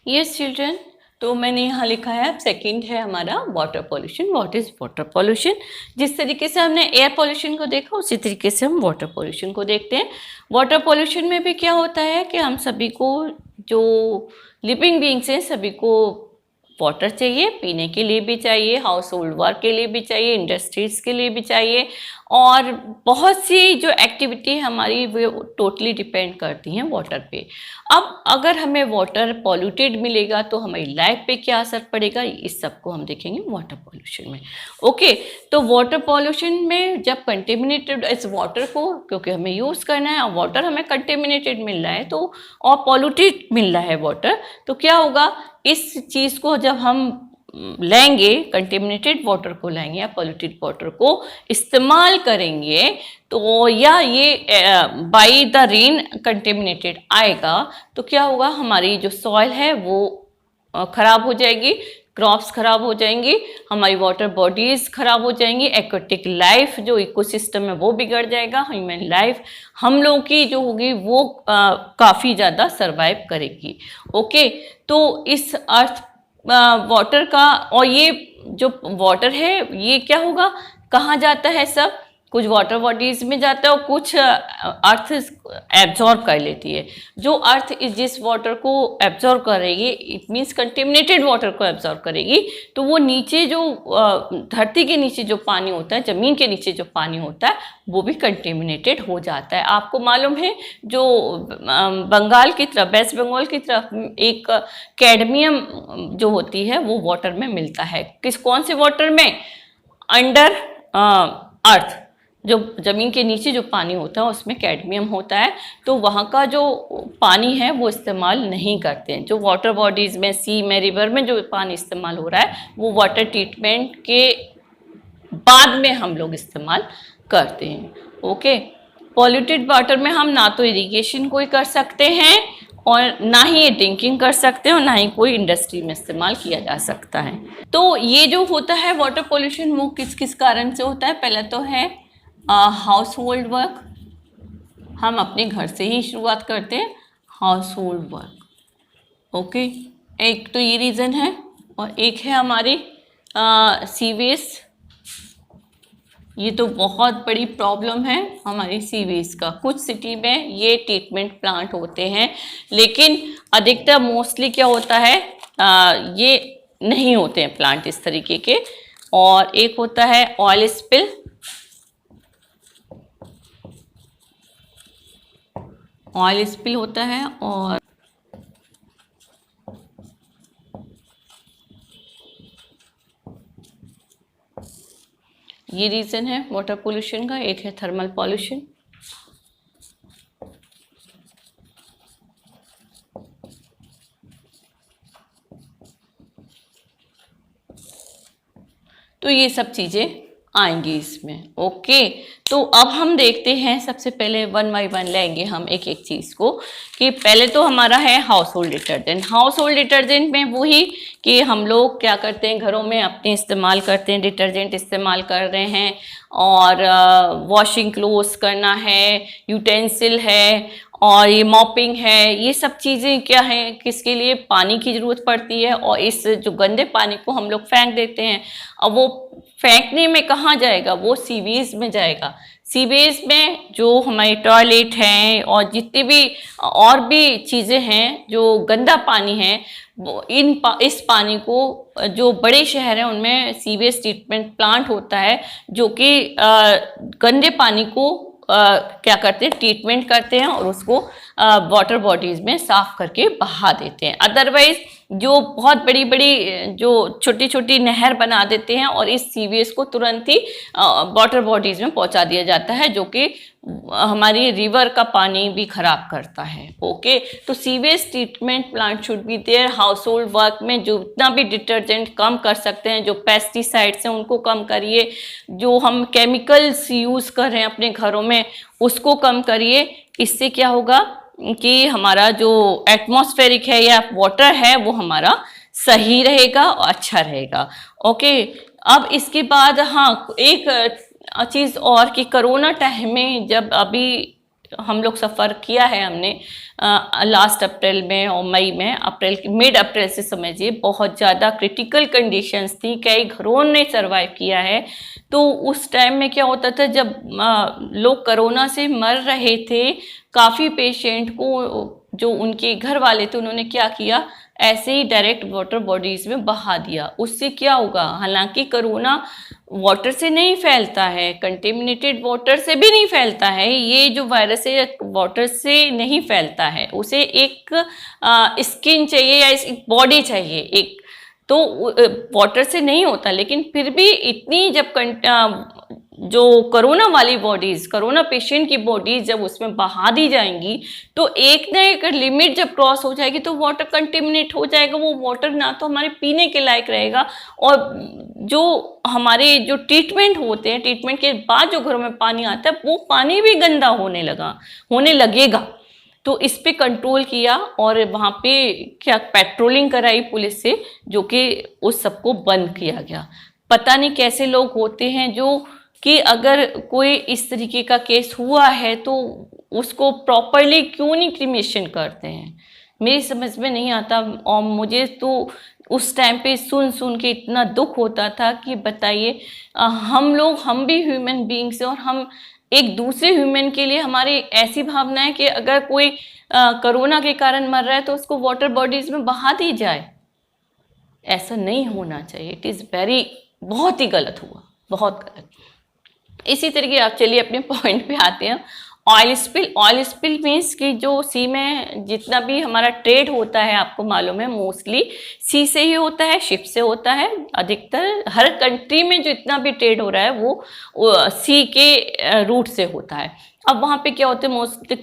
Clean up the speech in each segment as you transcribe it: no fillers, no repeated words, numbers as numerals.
Yes children, तो मैंने यहाँ लिखा है, अब सेकंड है हमारा water pollution. What is water pollution? जिस तरीके से हमने एयर पॉल्यूशन को देखा उसी तरीके से हम वाटर पॉल्यूशन को देखते हैं। वाटर पॉल्यूशन में भी क्या होता है कि हम सभी को, जो लिविंग बीइंग्स हैं, सभी को वाटर चाहिए, पीने के लिए भी चाहिए, हाउस होल्ड वर्क के लिए भी चाहिए, इंडस्ट्रीज के लिए भी चाहिए, और बहुत सी जो एक्टिविटी हमारी वो टोटली डिपेंड करती हैं वाटर पे। अब अगर हमें वाटर पॉल्यूटेड मिलेगा तो हमारी लाइफ पे क्या असर पड़ेगा, इस सब को हम देखेंगे वाटर पॉल्यूशन में। ओके, तो वाटर पॉल्यूशन में जब कंटेमिनेटेड इस वाटर को, क्योंकि हमें यूज़ करना है और वाटर हमें कंटेमिनेटेड मिल रहा है तो, और पॉल्यूटेड मिल रहा है वाटर, तो क्या होगा, इस चीज़ को जब हम लेंगे, कंटेमिनेटेड वाटर को लेंगे या पॉल्यूटेड वाटर को इस्तेमाल करेंगे, तो या ये बाय द रेन कंटेमिनेटेड आएगा, तो क्या होगा, हमारी जो सॉइल है वो ख़राब हो जाएगी, क्रॉप्स ख़राब हो जाएंगी, हमारी वाटर बॉडीज़ ख़राब हो जाएंगी, एक्वेटिक लाइफ जो इकोसिस्टम है वो बिगड़ जाएगा, ह्यूमन लाइफ हम लोगों की जो होगी वो काफ़ी ज़्यादा सर्वाइव करेगी। ओके, तो इस अर्थ वाटर का, और ये जो वाटर है ये क्या होगा, कहाँ जाता है, सब कुछ वाटर बॉडीज में जाता है और कुछ अर्थ एब्जॉर्ब कर लेती है। जो अर्थ जिस वाटर को एब्जॉर्ब करेगी, इट मीन्स कंटेमिनेटेड वाटर को एब्जॉर्ब करेगी, तो वो नीचे जो धरती के नीचे जो पानी होता है, ज़मीन के नीचे जो पानी होता है वो भी कंटेमिनेटेड हो जाता है। आपको मालूम है जो बंगाल की तरफ, वेस्ट बंगाल की तरफ एक कैडमियम जो होती है वो वाटर में मिलता है। कौन से वाटर में? अंडर अर्थ, जो ज़मीन के नीचे जो पानी होता है उसमें कैडमियम होता है, तो वहाँ का जो पानी है वो इस्तेमाल नहीं करते हैं। जो वाटर बॉडीज़ में, सी में, रिवर में जो पानी इस्तेमाल हो रहा है वो वाटर ट्रीटमेंट के बाद में हम लोग इस्तेमाल करते हैं। ओके, पॉल्यूटेड वाटर में हम ना तो इरिगेशन कोई कर सकते हैं और ना ही ये ड्रिंकिंग कर सकते हैं और ना ही कोई इंडस्ट्री में इस्तेमाल किया जा सकता है। तो ये जो होता है वाटर पॉल्यूशन वो किस किस कारण से होता है? पहला तो है हाउस होल्ड वर्क, हम अपने घर से ही शुरुआत करते हैं हाउस होल्ड वर्क। ओके, एक तो ये रीज़न है, और एक है हमारी सीवेज। ये तो बहुत बड़ी प्रॉब्लम है हमारी सीवेज का। कुछ सिटी में ये ट्रीटमेंट प्लांट होते हैं, लेकिन अधिकतर मोस्टली क्या होता है, ये नहीं होते हैं प्लांट इस तरीके के। और एक होता है ऑयल स्पिल, ऑयल स्पिल होता है, और ये रीज़न है वाटर पोल्यूशन का। एक है थर्मल पॉल्यूशन। तो ये सब चीज़ें आएंगी इसमें। ओके, तो अब हम देखते हैं, सबसे पहले वन बाई वन लेंगे हम एक एक चीज़ को, कि पहले तो हमारा है house hold detergent. House hold detergent में वही कि हम लोग क्या करते हैं, घरों में अपने इस्तेमाल करते हैं, डिटर्जेंट इस्तेमाल कर रहे हैं, और वॉशिंग क्लोथ्स करना है, यूटेंसिल है, और ये मॉपिंग है, ये सब चीज़ें क्या हैं, किसके लिए पानी की ज़रूरत पड़ती है। और इस जो गंदे पानी को हम लोग फेंक देते हैं, अब वो फेंकने में कहाँ जाएगा, वो सीवेज में जाएगा। सीवेज में जो हमारे टॉयलेट हैं और जितनी भी और भी चीज़ें हैं, जो गंदा पानी है, वो इस पानी को, जो बड़े शहर हैं उनमें सीवेज ट्रीटमेंट प्लांट होता है जो कि गंदे पानी को क्या करते हैं, ट्रीटमेंट करते हैं और उसको वाटर बॉडीज़ में साफ करके बहा देते हैं। अदरवाइज जो बहुत बड़ी बड़ी जो छोटी छोटी नहर बना देते हैं और इस सीवेज को तुरंत ही वाटर बॉडीज़ में पहुंचा दिया जाता है, जो कि हमारी रिवर का पानी भी खराब करता है। ओके, तो sewage treatment plant should be there. Household work में जो इतना भी डिटर्जेंट कम कर सकते हैं, जो पेस्टिसाइड्स हैं उनको कम करिए, जो हम केमिकल्स यूज़ कर रहे हैं अपने घरों में उसको कम करिए। इससे क्या होगा कि हमारा जो एटमॉस्फेरिक है या वाटर है वो हमारा सही रहेगा और अच्छा रहेगा। ओके, अब इसके बाद हाँ, एक चीज़ और कि कोरोना टाइम में जब अभी हम लोग सफ़र किया है हमने लास्ट अप्रैल में और मई में, अप्रैल मिड अप्रैल से समझिए बहुत ज़्यादा क्रिटिकल कंडीशंस थी, कई घरों ने सरवाइव किया है। तो उस टाइम में क्या होता था, जब लोग कोरोना से मर रहे थे, काफ़ी पेशेंट को जो उनके घर वाले थे उन्होंने क्या किया, ऐसे ही डायरेक्ट वाटर बॉडीज़ में बहा दिया। उससे क्या होगा, हालांकि कोरोना वाटर से नहीं फैलता है, कंटेमिनेटेड वाटर से भी नहीं फैलता है, ये जो वायरस है वाटर से नहीं फैलता है, उसे एक स्किन चाहिए या एक बॉडी चाहिए एक, तो वाटर से नहीं होता। लेकिन फिर भी इतनी जब जो कोरोना वाली बॉडीज़, कोरोना पेशेंट की बॉडीज़ जब उसमें बहा दी जाएंगी तो एक ना एक लिमिट जब क्रॉस हो जाएगी तो वाटर कंटेमिनेट हो जाएगा। वो वाटर ना तो हमारे पीने के लायक रहेगा, और जो हमारे जो ट्रीटमेंट होते हैं, ट्रीटमेंट के बाद जो घरों में पानी आता है वो पानी भी गंदा होने लगेगा। तो इस पे कंट्रोल किया और वहाँ पे क्या पेट्रोलिंग कराई पुलिस से, जो कि उस सबको बंद किया गया। पता नहीं कैसे लोग होते हैं जो कि अगर कोई इस तरीके का केस हुआ है तो उसको प्रॉपरली क्यों नहीं क्रीमेशन करते हैं, मेरी समझ में नहीं आता। और मुझे तो उस टाइम पे सुन के इतना दुख होता था कि बताइए, हम भी ह्यूमन बीइंग्स हैं और हम एक दूसरे ह्यूमन के लिए हमारी ऐसी भावना है कि अगर कोई कोरोना के कारण मर रहा है तो उसको वाटर बॉडीज में बहा दी जाए। ऐसा नहीं होना चाहिए। इट इज़ बहुत ही गलत हुआ, बहुत गलत। इसी तरीके आप चलिए अपने पॉइंट पे आते हैं। ऑयल स्पिल मीन्स कि जो सी में जितना भी हमारा ट्रेड होता है, आपको मालूम है मोस्टली सी से ही होता है, शिप से होता है। अधिकतर हर कंट्री में जो इतना भी ट्रेड हो रहा है वो सी के रूट से होता है। अब वहाँ पे क्या होते हैं, मोस्ट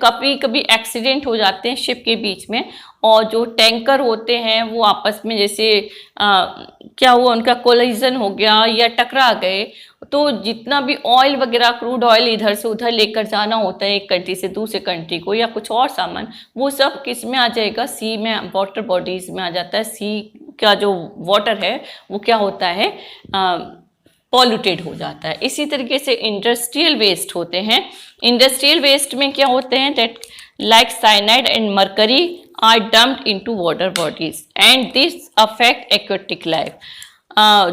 कभी एक्सीडेंट हो जाते हैं शिप के बीच में, और जो टैंकर होते हैं वो आपस में जैसे क्या हुआ, उनका कोलिजन हो गया या टकरा गए, तो जितना भी ऑयल वगैरह, क्रूड ऑयल इधर से उधर लेकर जाना होता है एक कंट्री से दूसरे कंट्री को, या कुछ और सामान, वो सब किस में आ जाएगा, सी में, वाटर बॉडीज में आ जाता है। सी का जो वाटर है वो क्या होता है, पॉल्यूटेड हो जाता है। इसी तरीके से इंडस्ट्रियल वेस्ट होते हैं। इंडस्ट्रियल वेस्ट में क्या होते हैं, that like cyanide and mercury are dumped into water bodies and this affect aquatic life.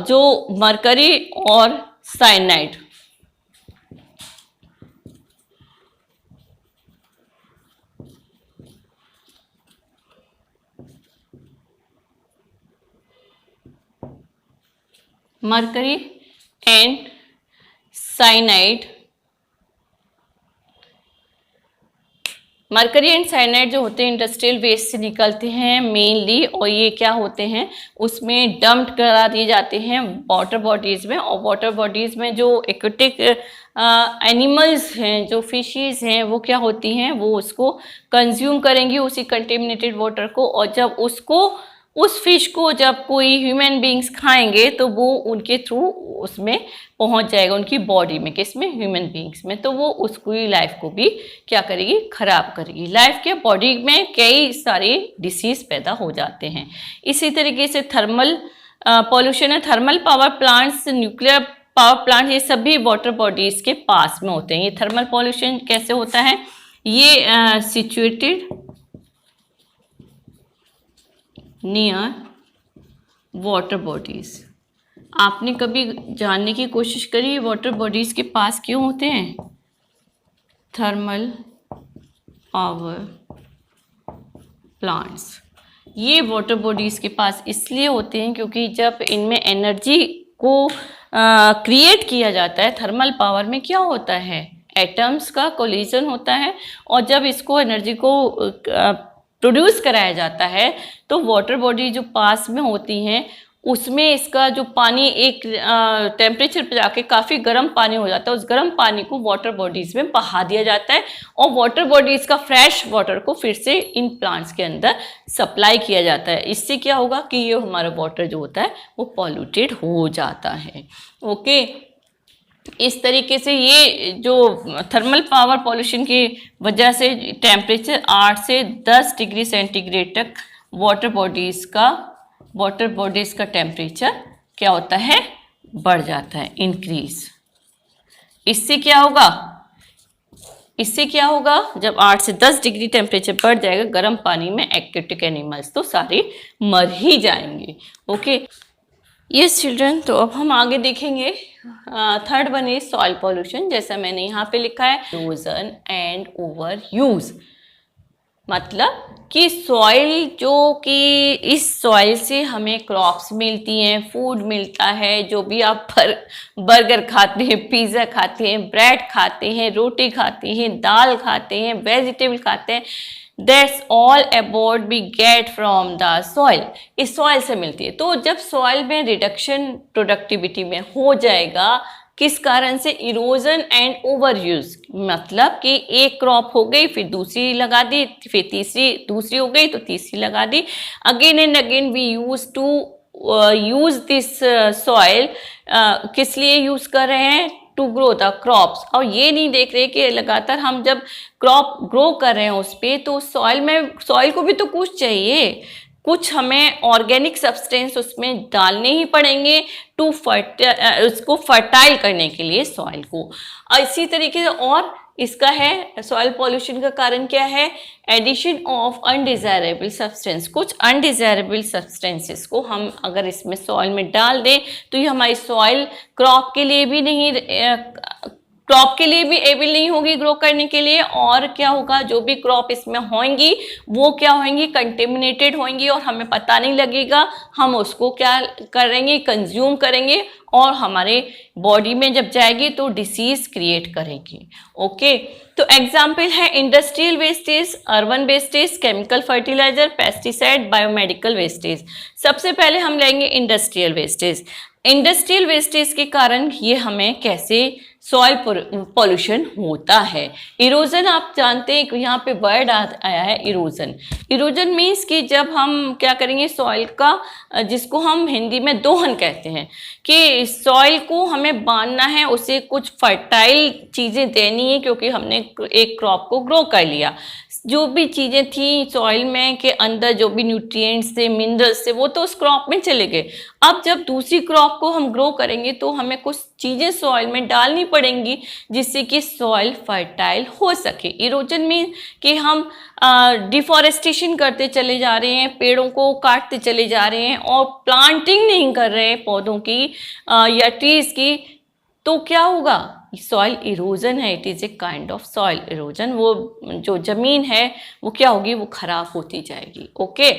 जो मरकरी और cyanide, mercury and cyanide, mercury and cyanide जो होते हैं इंडस्ट्रियल वेस्ट से निकलते हैं मेनली, और ये क्या होते हैं, उसमें डंप्ड करा दिए जाते हैं वाटर बॉडीज़ में। और वाटर बॉडीज़ में जो एक्वेटिक एनिमल्स हैं, जो फिशेस हैं, वो क्या होती हैं, वो उसको कंज्यूम करेंगी उसी कंटेमिनेटेड वाटर को, और जब उस फिश को जब कोई ह्यूमन बींग्स खाएंगे तो वो उनके थ्रू उसमें पहुंच जाएगा, उनकी बॉडी में, किसमें, ह्यूमन बींग्स में, तो वो उसकी लाइफ को भी क्या करेगी, खराब करेगी। लाइफ के बॉडी में कई सारे डिसीज पैदा हो जाते हैं। इसी तरीके से थर्मल पॉल्यूशन है। Thermal power plants, nuclear power plant, ये सभी वाटर बॉडीज के पास में होते हैं। ये थर्मल पॉल्यूशन कैसे होता है, ये सिचुएटेड नियर वाटर बॉडीज। आपने कभी जानने की कोशिश करी वाटर बॉडीज के पास क्यों होते हैं? थर्मल पावर प्लांट्स ये वाटर बॉडीज के पास इसलिए होते हैं क्योंकि जब इनमें एनर्जी को क्रिएट किया जाता है, थर्मल पावर में क्या होता है, एटम्स का कोलिजन होता है, और जब इसको एनर्जी को प्रोड्यूस कराया जाता है तो वाटर बॉडी जो पास में होती हैं उसमें इसका जो पानी एक टेम्परेचर पे जाके काफ़ी गर्म पानी हो जाता है, उस गर्म पानी को वाटर बॉडीज़ में बहा दिया जाता है, और वाटर बॉडीज़ का फ्रेश वाटर को फिर से इन प्लांट्स के अंदर सप्लाई किया जाता है। इससे क्या होगा कि ये हमारा वाटर जो होता है वो पॉल्यूटेड हो जाता है। ओके, इस तरीके से ये जो थर्मल पावर पॉल्यूशन की वजह से टेम्परेचर 8 से 10 डिग्री सेंटीग्रेड तक वाटर बॉडीज़ का टेम्परेचर क्या होता है, बढ़ जाता है, इंक्रीज। इससे क्या होगा, इससे क्या होगा, जब 8 से 10 डिग्री टेम्परेचर बढ़ जाएगा गर्म पानी में, एक्वेटिक एनिमल्स तो सारे मर ही जाएंगे। ओके यस चिल्ड्रन, तो अब हम आगे देखेंगे। Third one is soil pollution. जैसा मैंने यहाँ पे लिखा है, इरोजन एंड ओवर यूज, मतलब कि सॉइल, जो कि इस सॉइल से हमें क्रॉप्स मिलती हैं, फूड मिलता है, जो भी आप बर्गर खाते हैं, पिज़्ज़ा खाते हैं, ब्रेड खाते हैं, रोटी खाते हैं, दाल खाते हैं, वेजिटेबल खाते हैं, that's all about we get from the soil, इस सॉइल से मिलती है। तो जब सॉइल में रिडक्शन प्रोडक्टिविटी में हो जाएगा, किस कारण से, इरोजन एंड ओवर यूज, मतलब कि एक क्रॉप हो गई फिर दूसरी लगा दी, फिर तीसरी, दूसरी हो गई तो तीसरी लगा दी, again and again we use to use this soil. किस लिए यूज कर रहे हैं, टू ग्रो द क्रॉप्स। और ये नहीं देख रहे कि लगातार हम जब क्रॉप ग्रो कर रहे हैं उस पर, तो सॉइल में, सॉइल को भी तो कुछ चाहिए, कुछ हमें ऑर्गेनिक सब्सटेंस उसमें डालने ही पड़ेंगे टू उसको फर्टाइल करने के लिए सॉइल को। इसी तरीके से और इसका है, सॉइल पॉल्यूशन का कारण क्या है, एडिशन ऑफ अनडिजायरेबल सब्सटेंस। कुछ अनडिजायरेबल सब्सटेंसेस को हम अगर इसमें सॉइल में डाल दें तो ये हमारी सॉइल क्रॉप के लिए भी नहीं, क्रॉप के लिए भी एबल नहीं होगी ग्रो करने के लिए, और क्या होगा, जो भी क्रॉप इसमें होंगी वो क्या होंगी, कंटेमिनेटेड होंगी और हमें पता नहीं लगेगा, हम उसको क्या करेंगे, कंज्यूम करेंगे और हमारे बॉडी में जब जाएगी तो डिसीज क्रिएट करेगी। ओके, तो एग्जाम्पल है industrial wastage, urban wastage, chemical fertiliser, pesticide, biomedical wastage. सबसे पहले हम लेंगे इंडस्ट्रियल वेस्टेज। इंडस्ट्रियल वेस्टेज के कारण ये हमें कैसे सॉइल पॉल्यूशन होता है। इरोजन, आप जानते हैं कि यहाँ पे वर्ड आया है इरोजन। इरोजन मीन्स कि जब हम क्या करेंगे, सॉइल का, जिसको हम हिंदी में दोहन कहते हैं, कि सॉइल को हमें बांधना है, उसे कुछ फर्टाइल चीज़ें देनी है, क्योंकि हमने एक क्रॉप को ग्रो कर लिया। जो भी चीज़ें थी सॉइल में के अंदर, जो भी न्यूट्रिएंट्स थे, मिनरल्स थे, वो तो उस क्रॉप में चले गए। अब जब दूसरी क्रॉप को हम ग्रो करेंगे तो हमें कुछ चीज़ें सॉइल में डालनी पड़ेंगी जिससे कि सॉइल फर्टाइल हो सके। इरोजन में कि हम डिफॉरेस्टेशन करते चले जा रहे हैं, पेड़ों को काटते चले जा रहे हैं और प्लांटिंग नहीं कर रहे हैं पौधों की या ट्रीज की, तो क्या होगा, सॉइल इरोजन है। It is a kind of soil erosion. वो जो ज़मीन है वो क्या होगी, वो खराब होती जाएगी। ओके,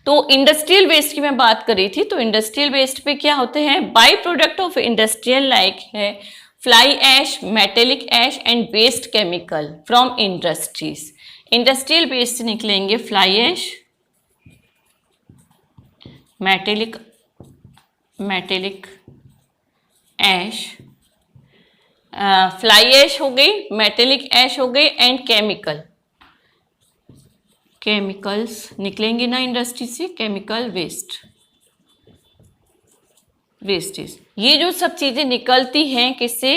तो इंडस्ट्रियल वेस्ट की मैं बात कर रही थी, तो इंडस्ट्रियल वेस्ट पे क्या होते हैं, by product of industrial like है fly ash, metallic ash and waste chemical from industries. Industrial waste से निकलेंगे fly ash, metallic ash, fly ash हो गई, मेटेलिक ऐश हो गई एंड केमिकल्स निकलेंगे ना इंडस्ट्री से, केमिकल वेस्टेज। ये जो सब चीज़ें निकलती हैं किससे,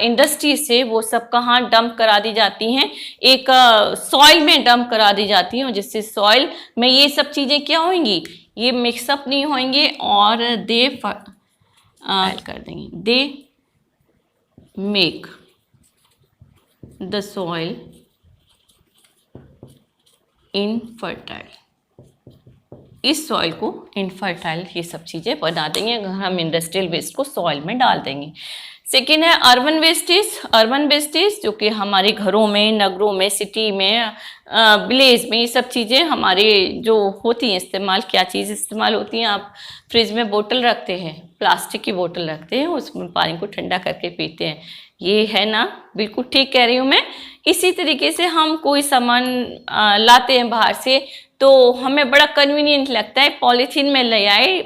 इंडस्ट्री से, वो सब कहाँ डंप करा दी जाती हैं, एक सॉइल में डंप करा दी जाती हैं, और जिससे सॉइल में ये सब चीज़ें क्या होंगी, ये मिक्सअप नहीं होंगे और दे कर देंगे, they make the soil infertile. इस सॉइल को इनफर्टाइल ये सब चीज़ें बना देंगे अगर हम इंडस्ट्रियल वेस्ट को सॉइल में डाल देंगे। सेकेंड है अर्बन वेस्टेज। अर्बन वेस्टेज जो कि हमारे घरों में, नगरों में, सिटी में, विलेज में, ये सब चीज़ें हमारे जो होती हैं इस्तेमाल, क्या चीज़ इस्तेमाल होती हैं, आप फ्रिज में बोतल रखते हैं, प्लास्टिक की बोतल रखते हैं, उसमें पानी को ठंडा करके पीते हैं, ये है ना, बिल्कुल ठीक कह रही हूँ मैं। इसी तरीके से हम कोई सामान लाते हैं बाहर से तो हमें बड़ा कन्वीनियंट लगता है, पॉलीथीन में ले आए,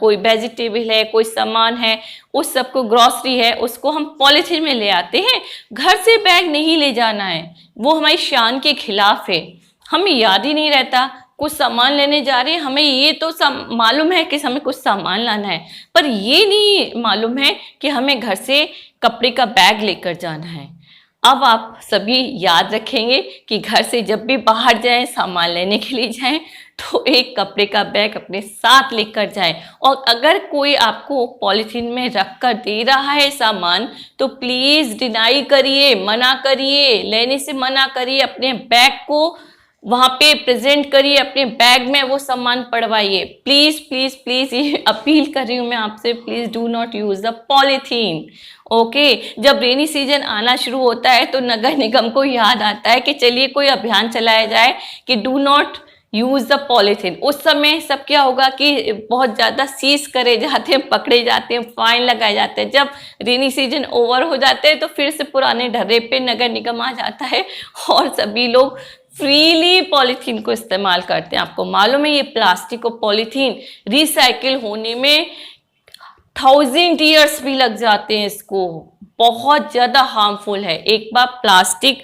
कोई वेजिटेबल है, कोई सामान है, उस सब को, ग्रॉसरी है, उसको हम पॉलीथीन में ले आते हैं। घर से बैग नहीं ले जाना है, वो हमारी शान के खिलाफ है। हमें याद ही नहीं रहता, कुछ सामान लेने जा रहे हैं, हमें ये तो मालूम है कि हमें कुछ सामान लाना है, पर ये नहीं मालूम है कि हमें घर से कपड़े का बैग लेकर जाना है। अब आप सभी याद रखेंगे कि घर से जब भी बाहर जाएं, सामान लेने के लिए जाएं, तो एक कपड़े का बैग अपने साथ लेकर जाएं। और अगर कोई आपको पॉलीथीन में रख कर दे रहा है सामान, तो प्लीज़ डिनाई करिए, मना करिए, लेने से मना करिए। अपने बैग को वहाँ पे प्रेजेंट करिए, अपने बैग में वो सामान पड़वाइए। प्लीज़ प्लीज़ प्लीज़, ये अपील कर रही हूँ मैं आपसे, please do not use the polythene. Okay, जब रेनी सीजन आना शुरू होता है तो नगर निगम को याद आता है कि चलिए कोई अभियान चलाया जाए कि do not use the polythene. उस समय सब क्या होगा कि बहुत ज़्यादा सीज करे जाते हैं, पकड़े जाते हैं, फाइन लगाए जाते हैं। जब रेनी सीजन ओवर हो जाते हैं तो फिर से पुराने ढर्रे पे नगर निगम आ जाता है और सभी लोग फ्रीली पॉलीथीन को इस्तेमाल करते हैं। आपको मालूम है ये प्लास्टिक और पॉलीथीन रिसाइकिल होने में 1000 ईयर्स भी लग जाते हैं। इसको बहुत ज़्यादा हार्मफुल है। एक बार प्लास्टिक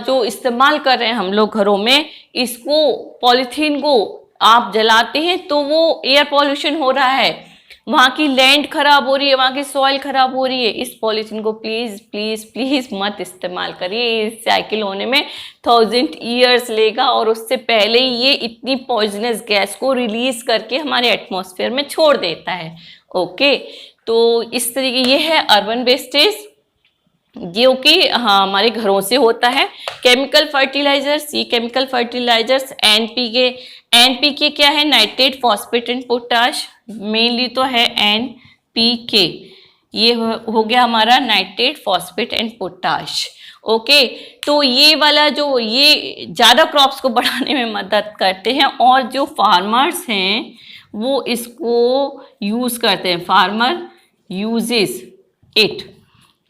जो इस्तेमाल कर रहे हैं हम लोग घरों में, इसको पॉलीथीन को आप जलाते हैं तो वो एयर पॉल्यूशन हो रहा है, वहाँ की लैंड खराब हो रही है, वहाँ की सॉइल खराब हो रही है। इस पॉलीथीन को प्लीज़ प्लीज़ प्लीज़ मत इस्तेमाल करिए। रिसाइकिल होने में 1000 ईयर्स लेगा और उससे पहले ही ये इतनी पॉइजनस गैस को रिलीज करके हमारे एटमॉस्फेयर में छोड़ देता है। ओके, तो इस तरीके ये है अर्बन वेस्टेज जो कि हाँ हमारे घरों से होता है। केमिकल फर्टिलाइजर्स, ये केमिकल फर्टिलाइजर्स एनपीके, एनपीके क्या है? Nitrate phosphate and potash, mainly तो है एनपीके। ये हो गया हमारा nitrate phosphate and potash. Okay, तो ये वाला जो ये ज़्यादा क्रॉप्स को बढ़ाने में मदद करते हैं और जो फार्मर्स हैं वो इसको यूज़ करते हैं। Farmer uses it.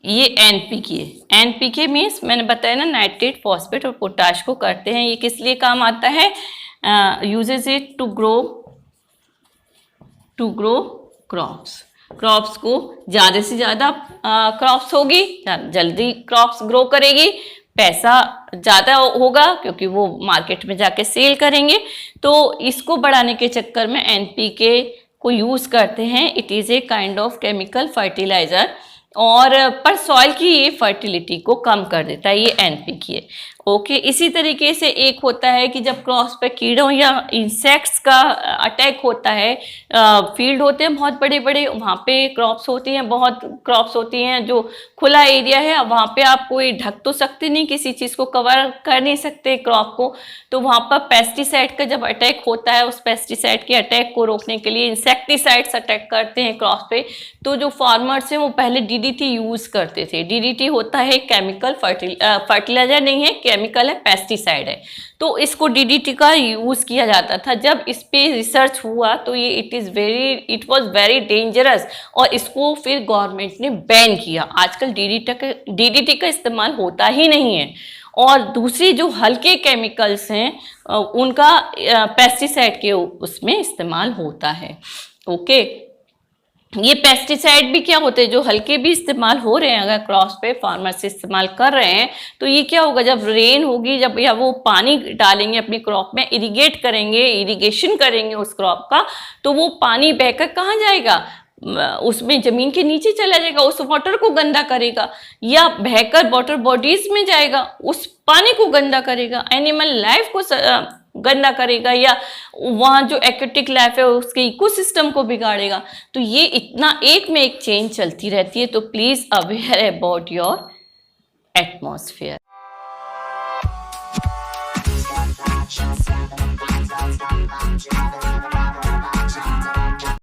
ये एनपीके, एनपीके मीन्स मैंने बताया ना नाइट्रेट फॉस्फेट और पोटाश को करते हैं। ये किस लिए काम आता है? Uses it to grow crops. Crops को ज़्यादा से ज़्यादा क्रॉप्स होगी, जल्दी क्रॉप्स ग्रो करेगी, पैसा ज़्यादा होगा क्योंकि वो मार्केट में जाके सेल करेंगे। तो इसको बढ़ाने के चक्कर में एनपीके को यूज़ करते हैं। It is a kind of chemical fertiliser और पर सॉइल की ये फर्टिलिटी को कम कर देता है, ये एनपीके। ओके, इसी तरीके से एक होता है कि जब क्रॉप्स पे कीड़ों या इंसेक्ट्स का अटैक होता है, फील्ड होते हैं बहुत बड़े बड़े, वहाँ पे क्रॉप्स होती हैं, बहुत क्रॉप्स होती हैं, जो खुला एरिया है, वहाँ पे आप कोई ढक तो सकते नहीं, किसी चीज़ को कवर कर नहीं सकते क्रॉप को। तो वहाँ पर पेस्टिसाइड का जब अटैक होता है, उस पेस्टिसाइड के अटैक को रोकने के लिए इंसेक्टिसाइड्स अटैक करते हैं क्रॉप पे। तो जो फार्मर्स हैं वो पहले डीडीटी यूज़ करते थे। डीडीटी होता है केमिकल फर्टिलाइजर नहीं है, केमिकल है, पेस्टिसाइड है। तो इसको डीडीटी का यूज़ किया जाता था। जब इस पे रिसर्च हुआ तो ये इट वाज वेरी डेंजरस और इसको फिर गवर्नमेंट ने बैन किया। आजकल डीडीटी का इस्तेमाल होता ही नहीं है। और दूसरी जो हल्के केमिकल्स हैं उनका पेस्टिसाइड के उसमें इस्तेमाल होता है। ओके, ये पेस्टिसाइड भी क्या होते हैं, जो हल्के भी इस्तेमाल हो रहे हैं, अगर क्रॉप्स पे फार्मर से इस्तेमाल कर रहे हैं तो ये क्या होगा, जब रेन होगी, जब या वो पानी डालेंगे अपनी क्रॉप में, इरिगेशन करेंगे उस क्रॉप का, तो वो पानी बहकर कहाँ जाएगा? उसमें जमीन के नीचे चला जाएगा, उस वाटर को गंदा करेगा, या बहकर वाटर बॉडीज में जाएगा, उस पानी को गंदा करेगा, एनिमल लाइफ को गंदा करेगा, या वहाँ जो एक्वेटिक लाइफ है उसके इकोसिस्टम को बिगाड़ेगा। तो ये इतना एक में एक चेंज चलती रहती है। तो please aware about your atmosphere.